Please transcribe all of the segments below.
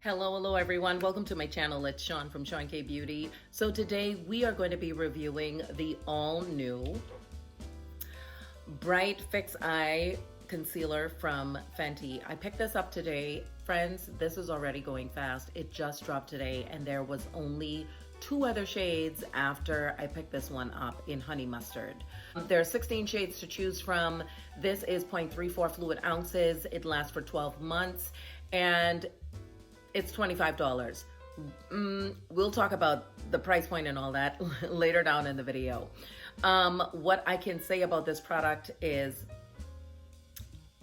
Hello everyone. Welcome to my channel. It's Sean from Chantecaille Beauty. So today we are going to be reviewing the all new Bright Fix Eye Concealer from Fenty. I picked this up today. Friends, this is already going fast. It just dropped today and there was only 2 other shades after I picked this one up in Honey Mustard. There are 16 shades to choose from. This is 0.34 fluid ounces. It lasts for 12 months and it's $25. We'll talk about the price point and all that later down in the video. What I can say about this product is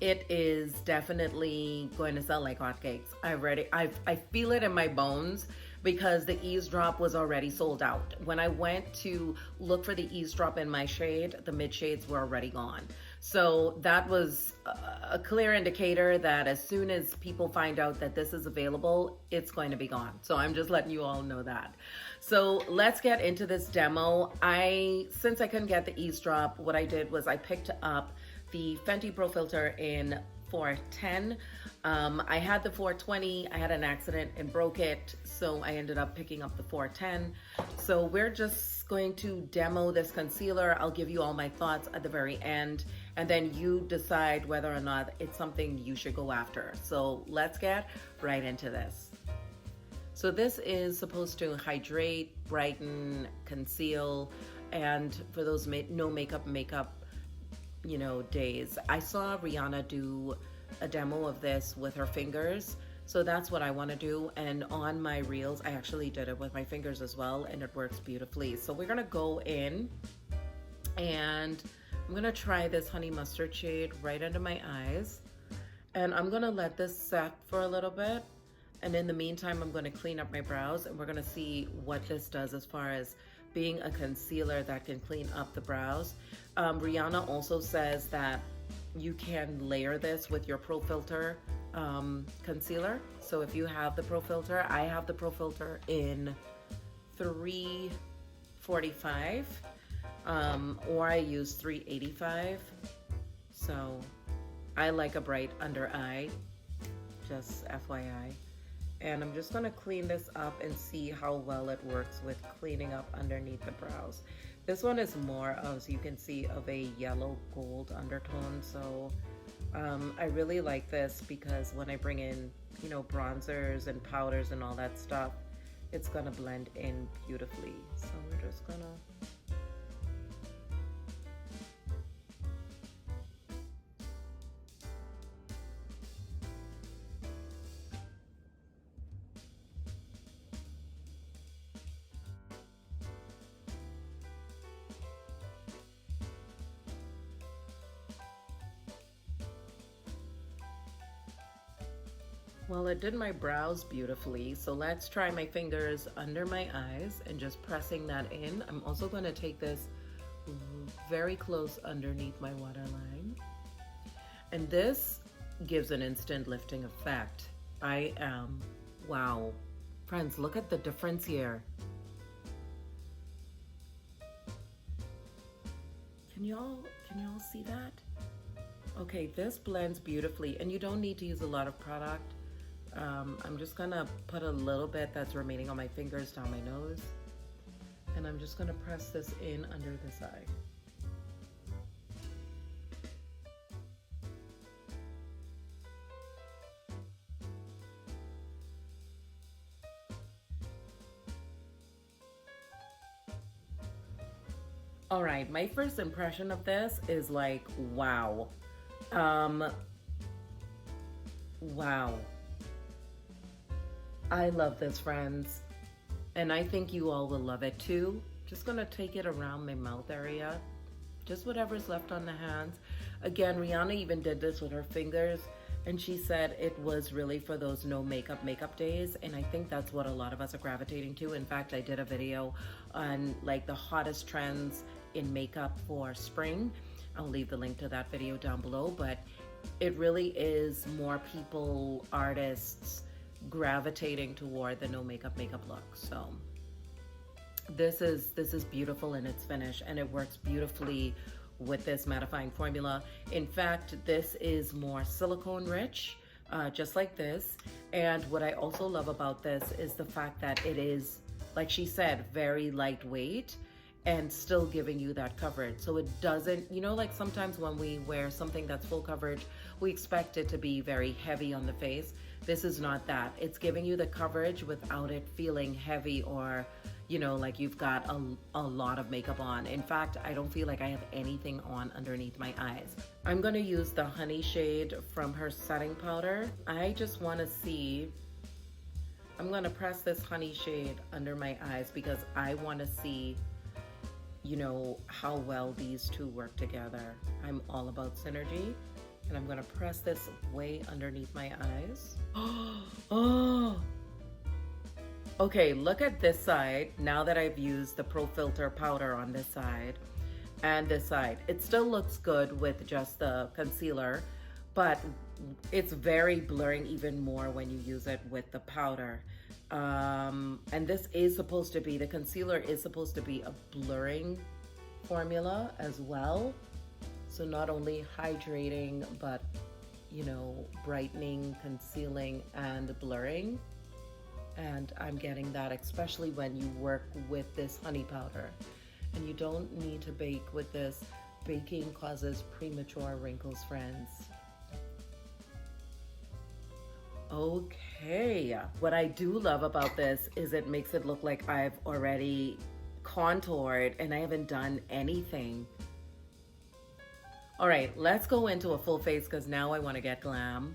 it is definitely going to sell like hotcakes. I feel it in my bones because the Eaze drop was already sold out. When I went to look for the Eaze drop in my shade, the mid shades were already gone. So that was a clear indicator that as soon as people find out that this is available, it's going to be gone. So I'm just letting you all know that. So let's get into this demo. Since I couldn't get the Eaze drop, what I did was I picked up the Fenty Pro'Filter in 410. I had the 420, I had an accident and broke it, so I ended up picking up the 410. So we're just going to demo this concealer. I'll give you all my thoughts at the very end, and then you decide whether or not it's something you should go after. So let's get right into this. So this is supposed to hydrate, brighten, conceal, and for those no makeup days. I saw Rihanna do a demo of this with her fingers, so that's what I want to do. And on my reels, I actually did it with my fingers as well, and it works beautifully. So we're gonna go in, and I'm gonna try this honey mustard shade right under my eyes, and I'm gonna let this set for a little bit. And in the meantime, I'm gonna clean up my brows, and we're gonna see what this does as far as being a concealer that can clean up the brows. Rihanna also says that you can layer this with your Pro'Filter concealer. So if you have the Pro'Filter, I have the Pro'Filter in 345, or I use 385. So I like a bright under eye, just FYI. And I'm just gonna clean this up and see how well it works with cleaning up underneath the brows. This one is more, as you can see, of a yellow gold undertone. So I really like this because when I bring in, bronzers and powders and all that stuff, it's gonna blend in beautifully. So we're just gonna Well, it did my brows beautifully, so let's try my fingers under my eyes and just pressing that in. I'm also going to take this very close underneath my waterline. And this gives an instant lifting effect. Wow. Friends, look at the difference here. Can y'all see that? Okay, this blends beautifully, and you don't need to use a lot of product. I'm just gonna put a little bit that's remaining on my fingers down my nose, and I'm just gonna press this in under this eye. All right, my first impression of this is like, wow. Wow. I love this, friends, and I think you all will love it too. Just gonna take it around my mouth area, just whatever's left on the hands. Again, Rihanna even did this with her fingers, and she said it was really for those no makeup days, and I think that's what a lot of us are gravitating to. In fact, I did a video on like the hottest trends in makeup for spring. I'll leave the link to that video down below, but it really is more people, artists, gravitating toward the no makeup look. So this is beautiful in its finish, and it works beautifully with this mattifying formula. In fact, this is more silicone rich. just like this. And what I also love about this is the fact that it is, like she said, very lightweight and still giving you that coverage. So it doesn't, you know, like sometimes when we wear something that's full coverage, we expect it to be very heavy on the face. This is not that. It's giving you the coverage without it feeling heavy or, you know, like you've got a lot of makeup on. In fact, I don't feel like I have anything on underneath my eyes. I'm gonna use the honey shade from her setting powder. I just wanna see, I'm gonna press this honey shade under my eyes because I wanna see, you know, how well these two work together. I'm all about synergy. And I'm gonna press this way underneath my eyes. Oh! Okay, look at this side. Now that I've used the Pro'Filter powder on this side and this side, it still looks good with just the concealer, but it's very blurring even more when you use it with the powder. And this is supposed to be, the concealer is supposed to be a blurring formula as well. So not only hydrating, but, you know, brightening, concealing, and blurring. And I'm getting that, especially when you work with this honey powder. And you don't need to bake with this. Baking causes premature wrinkles, friends. Okay, what I do love about this is it makes it look like I've already contoured and I haven't done anything. All right, let's go into a full face because now I want to get glam.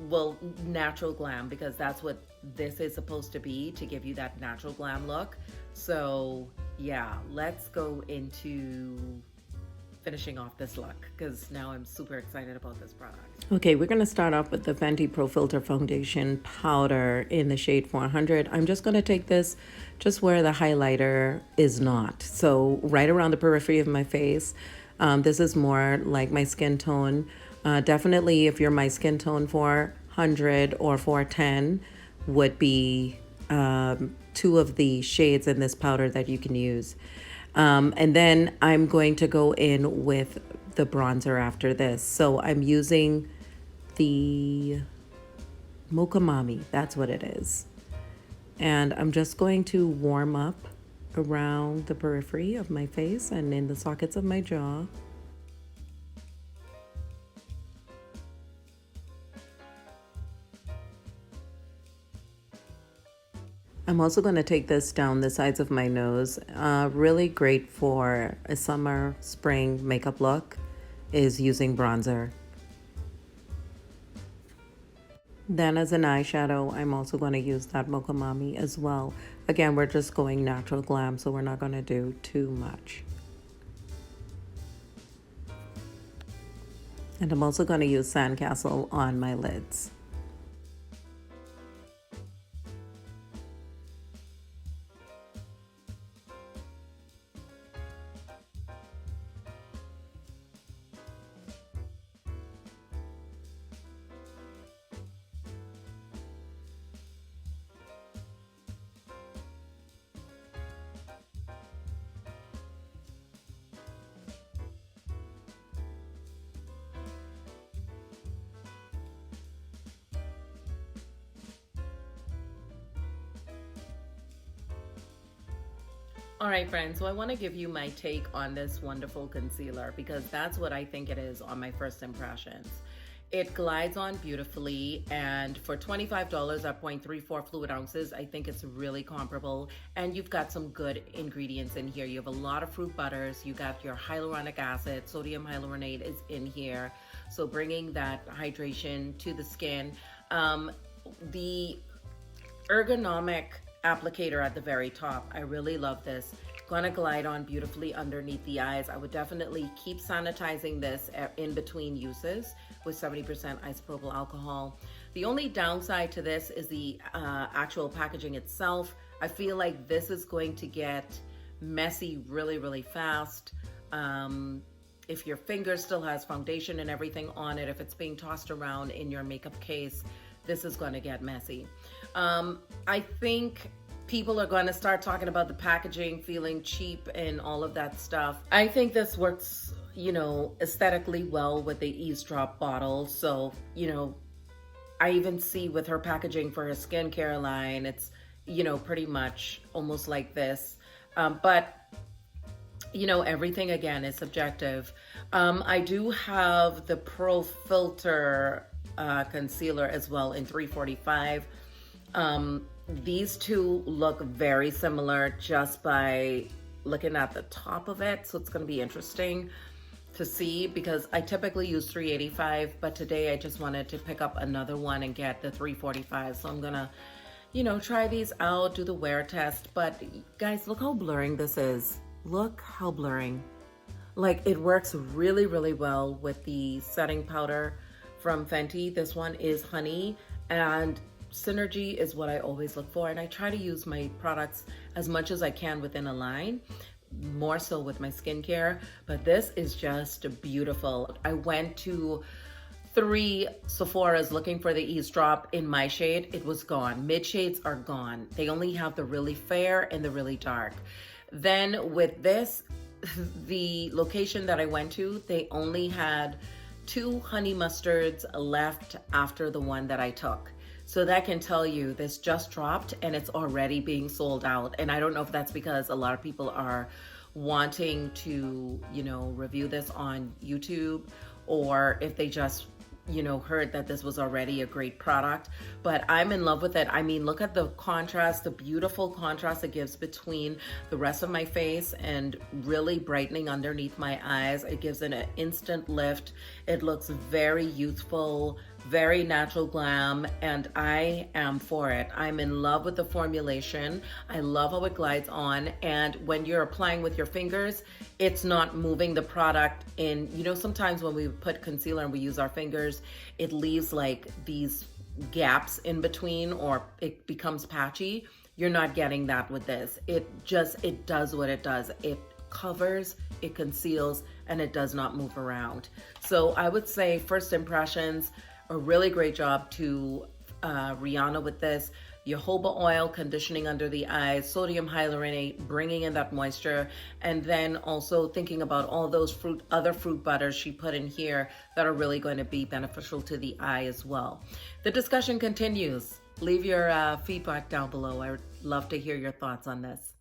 Well, natural glam, because that's what this is supposed to be, to give you that natural glam look. So yeah, let's go into finishing off this look because now I'm super excited about this product. Okay, we're going to start off with the Fenty Pro'Filter foundation powder in the shade 400. I'm just going to take this just where the highlighter is not. So right around the periphery of my face. This is more like my skin tone. Definitely if you're my skin tone, 400 or 410 would be two of the shades in this powder that you can use. And then I'm going to go in with the bronzer after this. So I'm using the Mocha Mami, that's what it is. And I'm just going to warm up around the periphery of my face and in the sockets of my jaw. I'm also going to take this down the sides of my nose. Really great for a summer, spring makeup look is using bronzer. Then as an eyeshadow, I'm also going to use that Mocha Mami as well. Again, we're just going natural glam, so we're not going to do too much. And I'm also going to use Sandcastle on my lids. All right, friends, so I want to give you my take on this wonderful concealer because that's what I think it is on my first impressions. It glides on beautifully, and for $25 at 0.34 fluid ounces, I think it's really comparable, and you've got some good ingredients in here. You have a lot of fruit butters, you got your hyaluronic acid, sodium hyaluronate is in here, so bringing that hydration to the skin. The Ergonomic Applicator at the very top, I really love this. Gonna glide on beautifully underneath the eyes. I would definitely keep sanitizing this in between uses with 70% isopropyl alcohol. The only downside to this is the actual packaging itself. I feel like this is going to get messy really, really fast. If your finger still has foundation and everything on it, if it's being tossed around in your makeup case, this is going to get messy. I think people are going to start talking about the packaging feeling cheap and all of that stuff. I think this works, you know, aesthetically well with the Eaze drop bottle. So, you know, I even see with her packaging for her skincare line, it's, you know, pretty much almost like this. But you know, everything again is subjective. I do have the Pro'Filter concealer as well in 345. These two look very similar just by looking at the top of it. So it's going to be interesting to see because I typically use 385, but today I just wanted to pick up another one and get the 345. So I'm going to, you know, try these out, do the wear test. But guys, look how blurring this is. Look how blurring. Like, it works really, really well with the setting powder from Fenty. This one is honey, and synergy is what I always look for. And I try to use my products as much as I can within a line, more so with my skincare. But this is just beautiful. I went to 3 Sephoras looking for the Eaze drop in my shade. It was gone. Mid shades are gone. They only have the really fair and the really dark. Then with this, the location that I went to, they only had 2 honey mustards left after the one that I took. So that can tell you this just dropped and it's already being sold out. And I don't know if that's because a lot of people are wanting to, you know, review this on YouTube, or if they just, you know, heard that this was already a great product. But I'm in love with it. I mean, look at the contrast, the beautiful contrast it gives between the rest of my face and really brightening underneath my eyes. It gives it an instant lift. It looks very youthful, very natural glam, and I am for it. I'm in love with the formulation. I love how it glides on, and when you're applying with your fingers, it's not moving the product in. You know, sometimes when we put concealer and we use our fingers, it leaves like these gaps in between, or it becomes patchy. You're not getting that with this. It does what it does. It covers, it conceals, and it does not move around. So I would say first impressions, a really great job to Rihanna with this. Jojoba oil conditioning under the eyes, sodium hyaluronate bringing in that moisture, and then also thinking about all those other fruit butters she put in here that are really going to be beneficial to the eye as well. The discussion continues. Leave your feedback down below. I would love to hear your thoughts on this.